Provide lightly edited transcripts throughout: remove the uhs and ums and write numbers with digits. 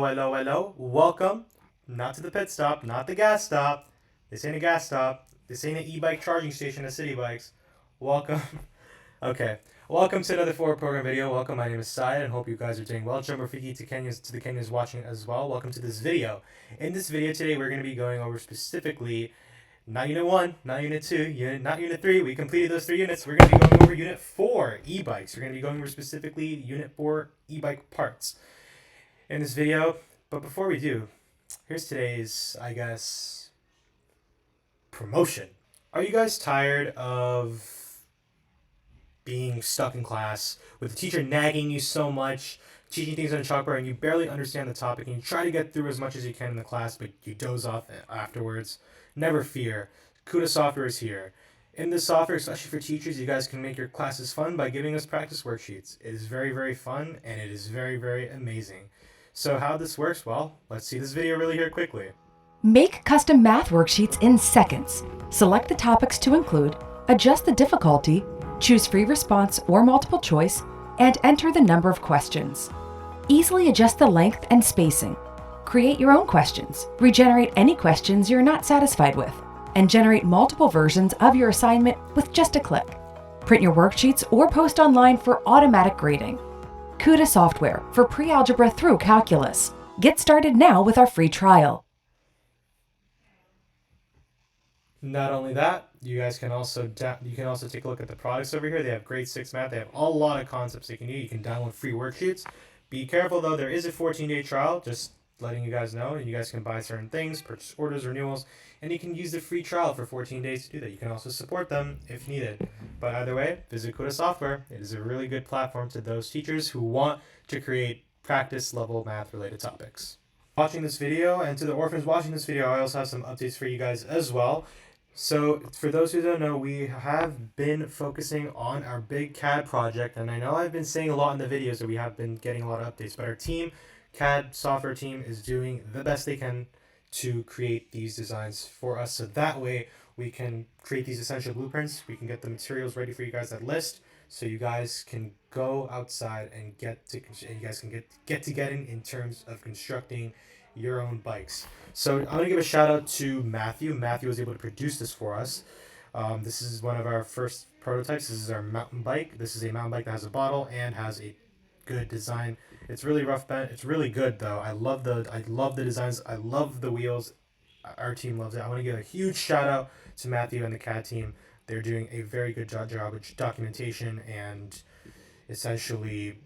hello. Welcome, not to the pit stop, not the gas stop. This ain't a gas stop. This ain't an e-bike charging station at Citibikes. Welcome. Okay. Welcome to another forward program video. Welcome, my name is Syed and hope you guys are doing well. Jumbo Fiki to the Kenyans watching as well. Welcome to this video. In this video today, we're going to be going over specifically not Unit 1, not Unit 2, not Unit 3. We completed those 3 units. We're going to be going over Unit 4 e-bikes. We're going to be going over specifically Unit 4 e-bike parts in this video. But before we do, here's today's, promotion. Are you guys tired of being stuck in class with the teacher nagging you so much, teaching things on a chalkboard, and you barely understand the topic, and you try to get through as much as you can in the class, but you doze off afterwards? Never fear. Kuta Software is here. In this software, especially for teachers, you guys can make your classes fun by giving us practice worksheets. It is very, very fun, and it is very, very amazing. So how this works, well, let's see this video really here quickly. Make custom math worksheets in seconds. Select the topics to include, adjust the difficulty, choose free response or multiple choice, and enter the number of questions. Easily adjust the length and spacing. Create your own questions, regenerate any questions you're not satisfied with, and generate multiple versions of your assignment with just a click. Print your worksheets or post online for automatic grading. Kuta Software for pre-algebra through calculus. Get started now with our free trial. Not only that, you guys can also take a look at the products over here. They have grade 6 math. They have a lot of concepts you can do. You can download free worksheets. Be careful though, there is a 14-day trial, just letting you guys know, and you guys can buy certain things, purchase orders, renewals, and you can use the free trial for 14 days to do that. You can also support them if needed. But either way, visit Kuta Software. It is a really good platform to those teachers who want to create practice level math related topics. Watching this video, and to the orphans watching this video, I also have some updates for you guys as well. So for those who don't know, we have been focusing on our big CAD project, and I know I've been saying a lot in the videos that we have been getting a lot of updates, but our CAD software team is doing the best they can to create these designs for us, so that way we can create these essential blueprints. We can get the materials ready for you guys at list, so you guys can go outside and you guys can get to getting in terms of constructing your own bikes. So I'm gonna give a shout out to Matthew. Matthew was able to produce this for us. This is one of our first prototypes. This is our mountain bike. This is a mountain bike that has a bottle and has a good design. It's really rough bent. It's really good though. I love the designs. I love the wheels. Our team loves it. I want to give a huge shout out to Matthew and the CAD team. They're doing a very good job with documentation and essentially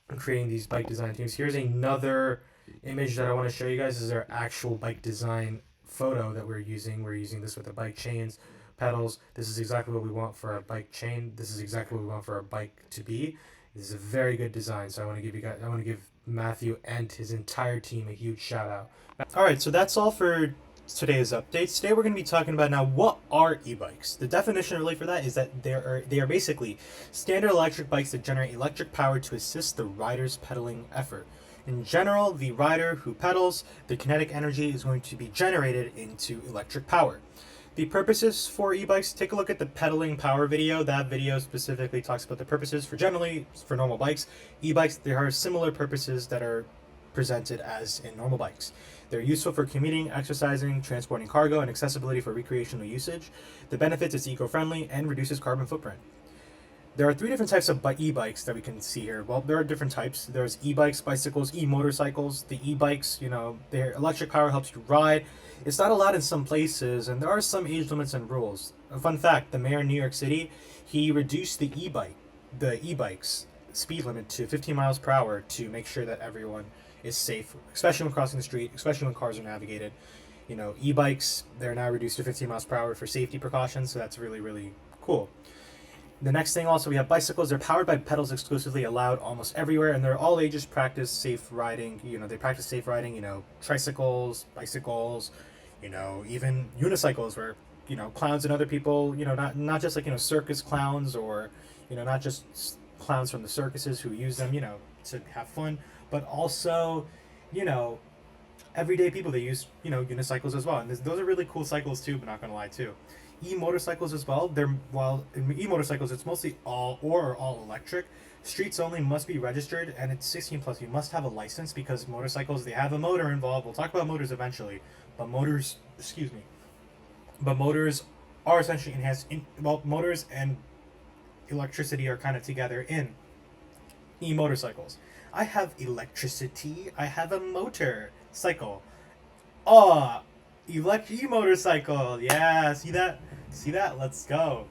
creating these bike design teams. Here's another image that I want to show you guys. This is our actual bike design photo that we're using. We're using this with the bike chains, pedals. This is exactly what we want for our bike chain. This is exactly what we want for our bike to be. This is a very good design, so I want to give Matthew and his entire team a huge shout out. All right, so that's all for today's updates. Today we're going to be talking about now what are e-bikes. The definition really for that is that they are basically standard electric bikes that generate electric power to assist the rider's pedaling effort. In general, the rider who pedals, the kinetic energy is going to be generated into electric power. The purposes for e-bikes, take a look at the pedaling power video. That video specifically talks about the purposes for normal bikes. E-bikes, there are similar purposes that are presented as in normal bikes. They're useful for commuting, exercising, transporting cargo, and accessibility for recreational usage. The benefits, it's eco-friendly and reduces carbon footprint. There are 3 different types of e-bikes that we can see here. Well, there are different types. There's e-bikes, bicycles, e-motorcycles. The e-bikes, their electric power helps you ride. It's not allowed in some places, and there are some age limits and rules. A fun fact, the mayor in New York City, he reduced the e-bikes speed limit to 15 miles per hour to make sure that everyone is safe, especially when crossing the street, especially when cars are navigated. E-bikes, they're now reduced to 15 miles per hour for safety precautions, so that's really, really cool. The next thing also, we have bicycles. They're powered by pedals exclusively, allowed almost everywhere, and they're all ages practice safe riding. They practice safe riding, tricycles, bicycles, even unicycles where, clowns and other people, not just like, circus clowns or, not just clowns from the circuses who use them, to have fun, but also, everyday people that use, unicycles as well. And those are really cool cycles too, but not gonna lie too. e-motorcycles as well. While in e-motorcycles it's mostly all electric. Streets only must be registered, and it's 16 plus. You must have a license because motorcycles, they have a motor involved. We'll talk about motors eventually, but motors, excuse me, but motors are essentially enhanced. Motors and electricity are kind of together in e-motorcycles. I have electricity. I have a motor cycle. Oh, e-motorcycle. Yeah, see that? See that? Let's go.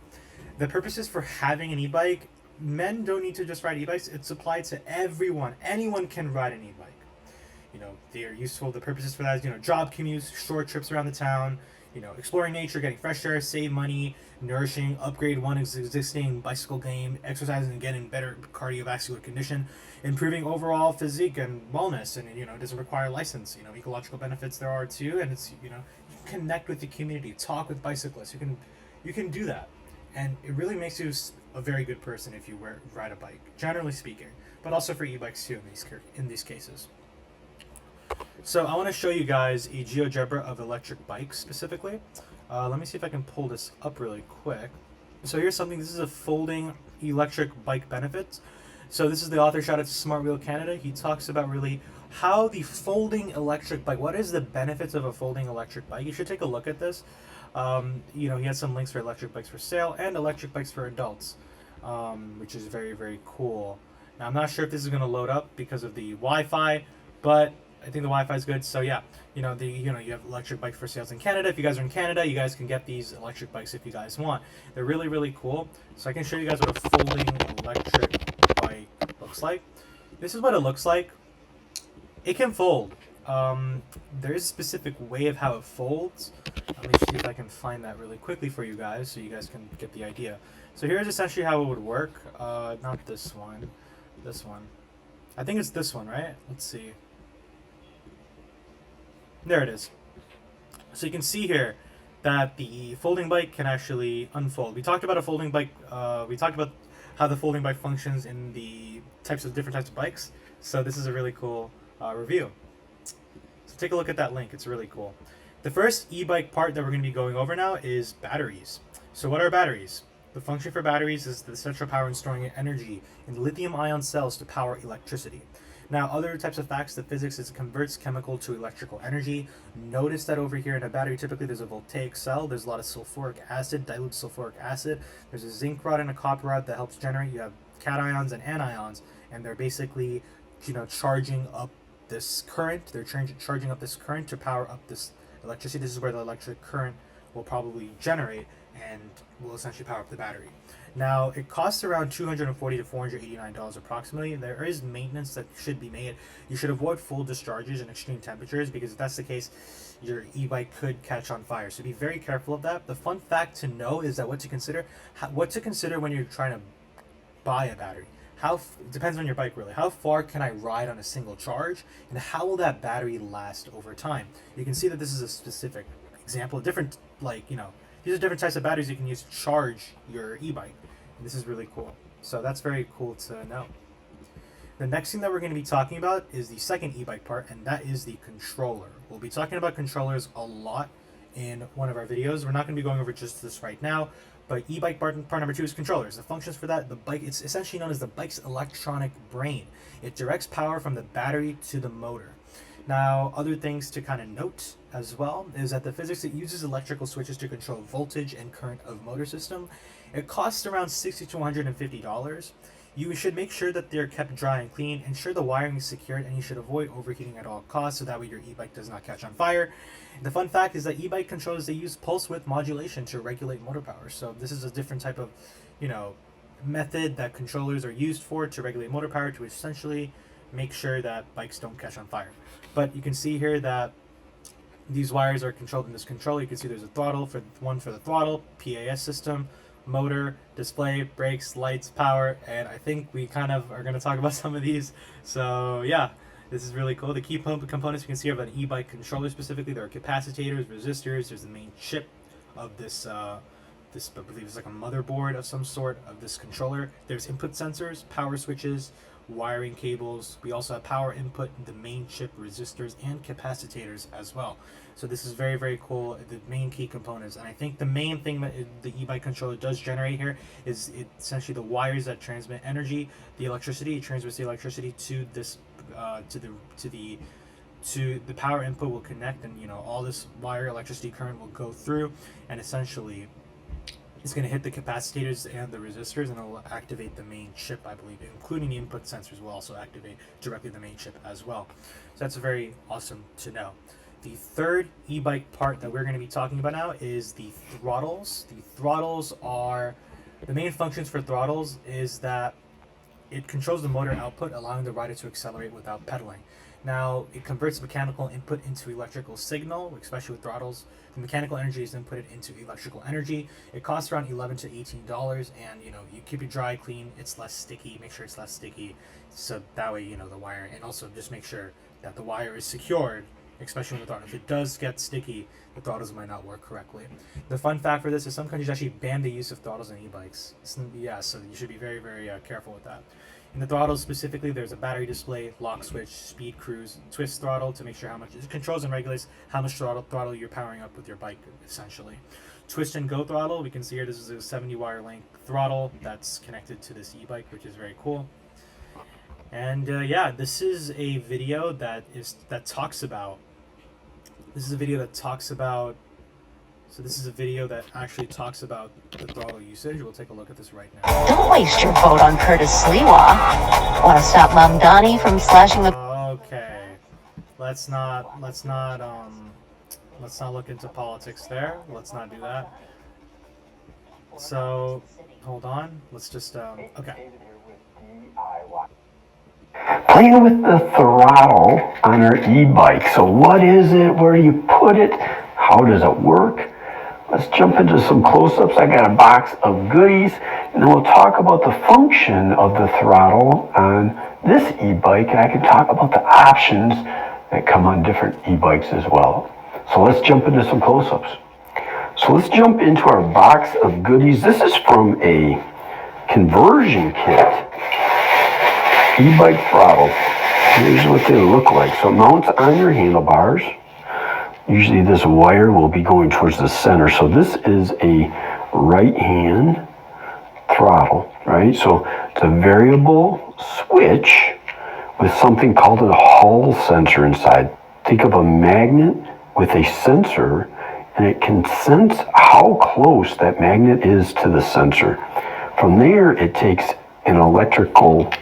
The purposes for having an e-bike, men don't need to just ride e-bikes. It's applied to everyone. Anyone can ride an e-bike. You know, they are useful. The purposes for that is, you know, job commutes, short trips around the town, you know, exploring nature, getting fresh air, save money, nourishing, upgrade one existing bicycle game, exercising and getting better cardiovascular condition, improving overall physique and wellness, and, you know, it doesn't require a license. You know, ecological benefits there are too, and it's, you know, you can connect with the community, talk with bicyclists. You can do that, and it really makes you a very good person if you ride a bike, generally speaking, but also for e-bikes too in these cases. So I want to show you guys a GeoGebra of electric bikes specifically. Let me see if I can pull this up really quick. So here's something. This is a folding electric bike benefits. So this is the author. Shout out to Smart Wheel Canada. He talks about really how the folding electric bike. What is the benefits of a folding electric bike? You should take a look at this. You know, he has some links for electric bikes for sale and electric bikes for adults, which is very, very cool. Now I'm not sure if this is going to load up because of the Wi-Fi, but I think the Wi-Fi is good. So yeah, you know, you have electric bikes for sales in Canada. If you guys are in Canada, you guys can get these electric bikes if you guys want. They're really, really cool. So I can show you guys what a folding electric bike looks like. This is what it looks like. It can fold. There is a specific way of how it folds. Let me see if I can find that really quickly for you guys so you guys can get the idea. So here's essentially how it would work. Not this one. This one. I think it's this one, right? Let's see. There it is. So you can see here that the folding bike can actually unfold. We talked about a folding bike. We talked about how the folding bike functions in the different types of bikes. So this is a really cool review. So take a look at that link. It's really cool. The first e-bike part that we're going to be going over now is batteries. So what are batteries? The function for batteries is the central power in storing energy in lithium-ion cells to power electricity. Now, other types of facts, the physics is it converts chemical to electrical energy. Notice that over here in a battery, typically there's a voltaic cell. There's a lot of sulfuric acid, dilute sulfuric acid. There's a zinc rod and a copper rod that helps generate. You have cations and anions, and they're basically, you know, charging up this current. They're charging up this current to power up this electricity. This is where the electric current will probably generate and will essentially power up the battery. Now, it costs around $240 to $489 approximately. There is maintenance that should be made. You should avoid full discharges in extreme temperatures because if that's the case, your e-bike could catch on fire. So be very careful of that. The fun fact to know is that what to consider when you're trying to buy a battery. It depends on your bike really. How far can I ride on a single charge, and how will that battery last over time? You can see that this is a specific example of different, these are different types of batteries you can use to charge your e-bike. And this is really cool. So that's very cool to know. The next thing that we're going to be talking about is the second e-bike part, and that is the controller. We'll be talking about controllers a lot in one of our videos. We're not going to be going over just this right now, but e-bike part number 2 is controllers. The functions for that, the bike, it's essentially known as the bike's electronic brain. It directs power from the battery to the motor. Now, other things to kind of note as well is that the physics, it uses electrical switches to control voltage and current of motor system. It costs around $60 to $150. You should make sure that they're kept dry and clean, ensure the wiring is secured, and you should avoid overheating at all costs so that way your e-bike does not catch on fire. The fun fact is that e-bike controllers, they use pulse width modulation to regulate motor power. So this is a different type of, method that controllers are used for to regulate motor power to essentially make sure that bikes don't catch on fire. But you can see here that these wires are controlled in this controller. You can see there's a throttle for the throttle, PAS system, motor, display, brakes, lights, power, and I think we kind of are going to talk about some of these. So yeah, this is really cool. The key components you can see of an e-bike controller specifically, there are capacitors, resistors, there's the main chip of this this, I believe, is like a motherboard of some sort of this controller. There's input sensors, power switches, wiring cables. We also have power input, the main chip, resistors, and capacitors as well. So this is very, very cool. The main key components, and I think the main thing that the e-bike controller does generate here is essentially the wires that transmit energy, the electricity. It transmits the electricity to this, to the power input will connect, and all this wire electricity current will go through, and essentially it's going to hit the capacitors and the resistors, and it will activate the main chip, I believe, including the input sensors will also activate directly the main chip as well. So that's very awesome to know. The third e-bike part that we're going to be talking about now is the throttles. The throttles are, the main functions for throttles is that it controls the motor output, allowing the rider to accelerate without pedaling. Now, it converts mechanical input into electrical signal, especially with throttles. The mechanical energy is inputted into electrical energy. It costs around $11 to $18, and you keep it dry, clean. It's less sticky. Make sure it's less sticky, so that way the wire, and also just make sure that the wire is secured, especially with the throttle. If it does get sticky, the throttles might not work correctly. The fun fact for this is some countries actually ban the use of throttles in e-bikes. So you should be very, very careful with that. In the throttles specifically, there's a battery display, lock switch, speed cruise, twist throttle to make sure how much it controls and regulates how much throttle you're powering up with your bike, essentially. Twist and go throttle, we can see here this is a 70 wire link throttle that's connected to this e-bike, which is very cool. And this is a video that talks about. This is a video that actually talks about the throttle usage. We'll take a look at this right now. Don't waste your vote on Curtis Sliwa. Want to stop Mom Donnie from slashing the... Okay. Let's not look into politics there. Let's not do that. So, hold on. Let's just, okay. Playing with the throttle on our e-bike. So what is it? Where do you put it? How does it work? Let's jump into some close-ups. I got a box of goodies, and then we'll talk about the function of the throttle on this e-bike, and I can talk about the options that come on different e-bikes as well. So let's jump into some close-ups. So let's jump into our box of goodies. This is from a conversion kit. E-bike throttle. Here's what they look like. So it mounts on your handlebars. Usually this wire will be going towards the center. So this is a right hand throttle, right? So it's a variable switch with something called a Hall sensor inside. Think of a magnet with a sensor, and it can sense how close that magnet is to the sensor. From there, it takes an electrical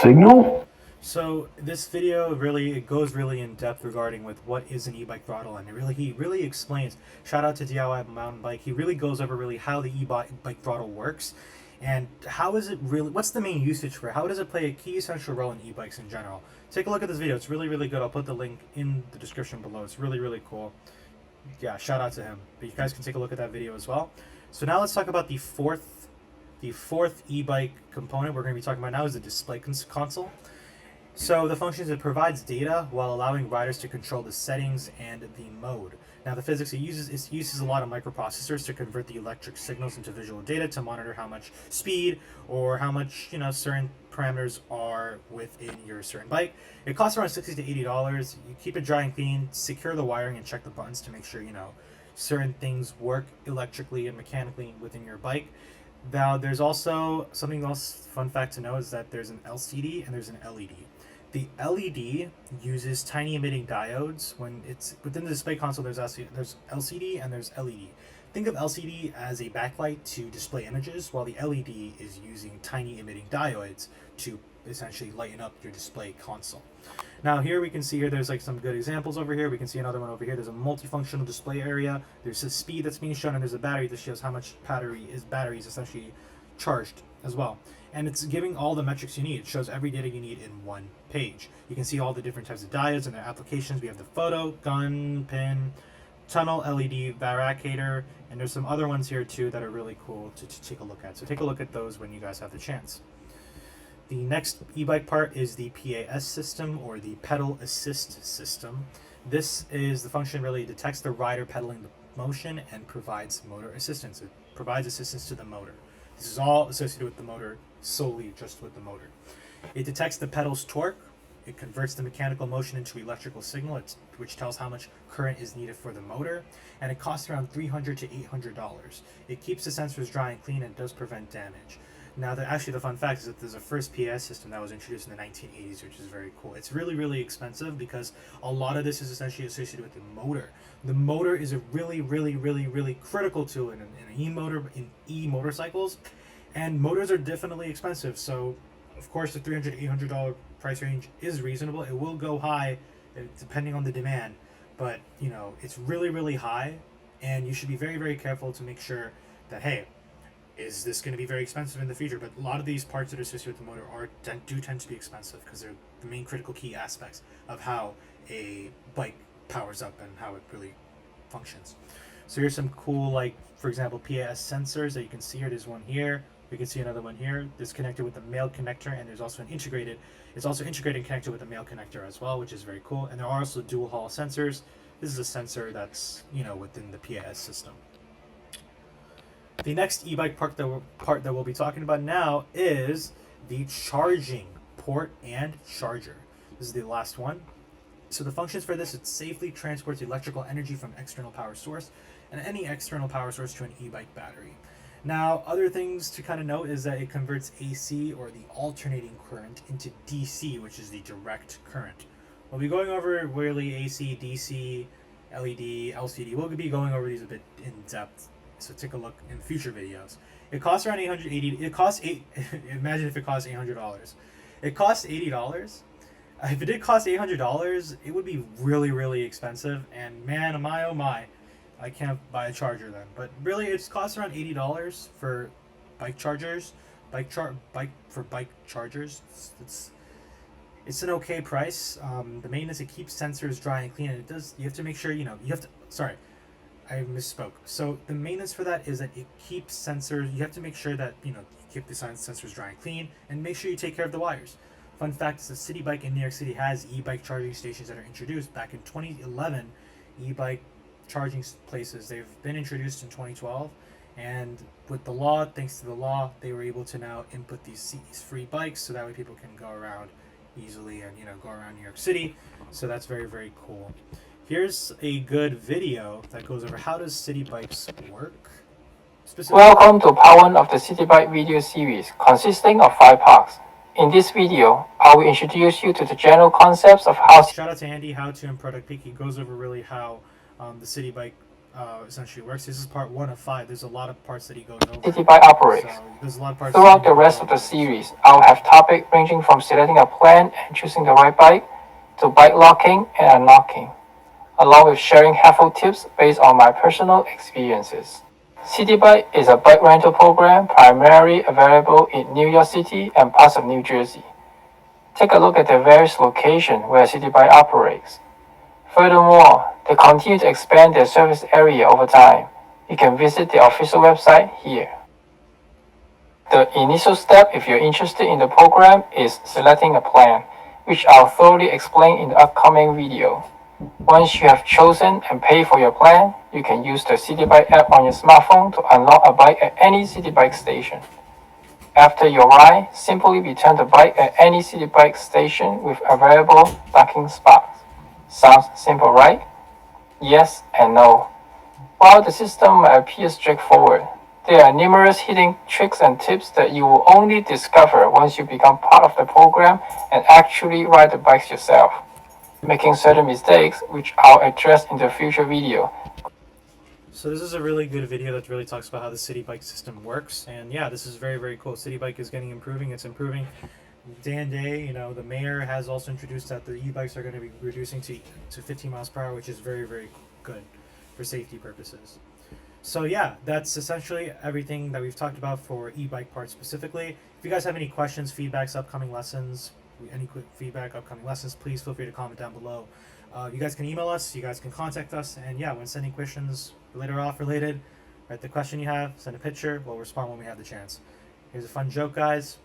signal. So this video it goes really in depth regarding with what is an e-bike throttle, and he really explains. Shout out to DIY Mountain Bike. He really goes over really how the e-bike throttle works, and how is it really, what's the main usage for it? How does it play a key essential role in e-bikes in general? Take a look at this video. It's really, really good. I'll put the link in the description below. It's really, really cool. Yeah, shout out to him. But you guys can take a look at that video as well. So now let's talk about the fourth e-bike component we're going to be talking about now is the display console. So the functions, it provides data while allowing riders to control the settings and the mode. Now the physics it uses a lot of microprocessors to convert the electric signals into visual data to monitor how much speed or how much certain parameters are within your certain bike. It costs around $60 to $80. You keep it dry and clean, secure the wiring, and check the buttons to make sure certain things work electrically and mechanically within your bike. Now there's also something else, fun fact to know, is that there's an LCD and there's an LED. The LED uses tiny emitting diodes. When it's within the display console, there's LCD and there's LED. Think of LCD as a backlight to display images, while the LED is using tiny emitting diodes to essentially lighten up your display console. Now here we can see there's like some good examples over here. We can see another one over here. There's a multifunctional display area. There's a speed that's being shown, and there's a battery that shows how much battery is essentially charged as well. And it's giving all the metrics you need. It shows every data you need in one page. You can see all the different types of diodes and their applications. We have the photo, gun, pin, tunnel, LED, variegator, and there's some other ones here too that are really cool to take a look at. So take a look at those when you guys have the chance. The next e-bike part is the PAS system, or the pedal assist system. This is the function really detects the rider pedaling motion and provides motor assistance. It provides assistance to the motor. This is all associated with the motor, solely just with the motor. It detects the pedal's torque. It converts the mechanical motion into electrical signal, which tells how much current is needed for the motor, and it costs around $300 to $800. It keeps the sensors dry and clean and does prevent damage. Now, the fun fact is that there's a first PAS system that was introduced in the 1980s, which is very cool. It's really, really expensive because a lot of this is essentially associated with the motor. The motor is a really, really, really, really critical tool in e-motorcycles, and motors are definitely expensive. So, of course, the $300 to $800 price range is reasonable. It will go high depending on the demand, but it's really, really high, and you should be very, very careful to make sure that, hey, is this going to be very expensive in the future? But a lot of these parts that are associated with the motor do tend to be expensive because they're the main critical key aspects of how a bike powers up and how it really functions. So here's some cool, like, for example, PAS sensors that you can see here. There's one here. We can see another one here. This connected with the male connector, and there's also it's also integrated and connected with the male connector as well, which is very cool. And there are also dual hall sensors. This is a sensor that's, within the PAS system. The next e-bike part that we'll be talking about now is the charging port and charger. This is the last one. So the functions for this, it safely transports electrical energy from external power source and any external power source to an e-bike battery. Now, other things to kind of note is that it converts AC, or the alternating current, into DC, which is the direct current. We'll be going over really AC, DC, LED, LCD. We'll be going over these a bit in depth, so take a look in future videos. It costs around $880. It costs imagine if it costs $800. It costs $80. If it did cost $800, it would be really, really expensive. And man, oh my, I can't buy a charger then. But really, it costs around $80 for bike chargers. Bike chargers. It's an okay price. The maintenance, it keeps sensors dry and clean, and it does. You have to make sure I misspoke. So the maintenance for that is that it keeps sensors. You have to make sure that you keep the sensors dry and clean, and make sure you take care of the wires. Fun fact is that Citibike in New York City has e-bike charging stations that are introduced back in 2011. E-bike charging places, they've been introduced in 2012, and with the law, thanks to the law, they were able to now input these free bikes, so that way people can go around easily and go around New York City. So that's very, very cool. Here's a good video that goes over how does Citibikes work. Welcome to part 1 of the Citibike video series consisting of 5 parts. In this video, I will introduce you to the general concepts of how... Shout out to Andy, How To and Product Peak. He goes over really how the Citibike essentially works. This is part 1 of 5. There's a lot of parts that he goes over. Citibike operates. So there's a lot of parts. Throughout the rest of the series, I will have topics ranging from selecting a plan and choosing the right bike, to bike locking and unlocking, along with sharing helpful tips based on my personal experiences. Citibike is a bike rental program primarily available in New York City and parts of New Jersey. Take a look at the various locations where Citibike operates. Furthermore, they continue to expand their service area over time. You can visit the official website here. The initial step, if you're interested in the program, is selecting a plan, which I'll thoroughly explain in the upcoming video. Once you have chosen and paid for your plan, you can use the Citibike app on your smartphone to unlock a bike at any Citibike station. After your ride, simply return the bike at any Citibike station with available docking spots. Sounds simple, right? Yes and no. While the system might appear straightforward, there are numerous hidden tricks and tips that you will only discover once you become part of the program and actually ride the bikes yourself, making certain mistakes, which I'll address in the future video. So this is a really good video that really talks about how the Citibike system works, and yeah, this is very, very cool. Citibike is improving. It's improving day and day. The mayor has also introduced that the e-bikes are going to be reducing to 15 miles per hour, which is very, very good for safety purposes. So yeah, that's essentially everything that we've talked about for e-bike parts specifically. If you guys have any questions, feedbacks, upcoming lessons, any quick feedback, upcoming lessons, please feel free to comment down below. You guys can email us, you guys can contact us, and yeah, when sending questions related, write the question you have, send a picture, we'll respond when we have the chance. Here's a fun joke, guys.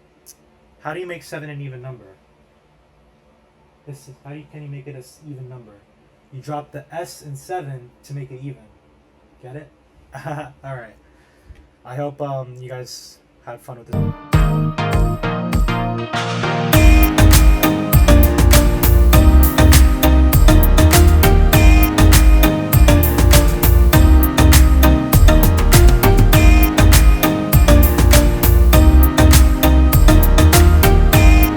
How do you make 7 an even number? Can you make it an even number? You drop the S in 7 to make it even. Get it? All right. I hope you guys had fun with this.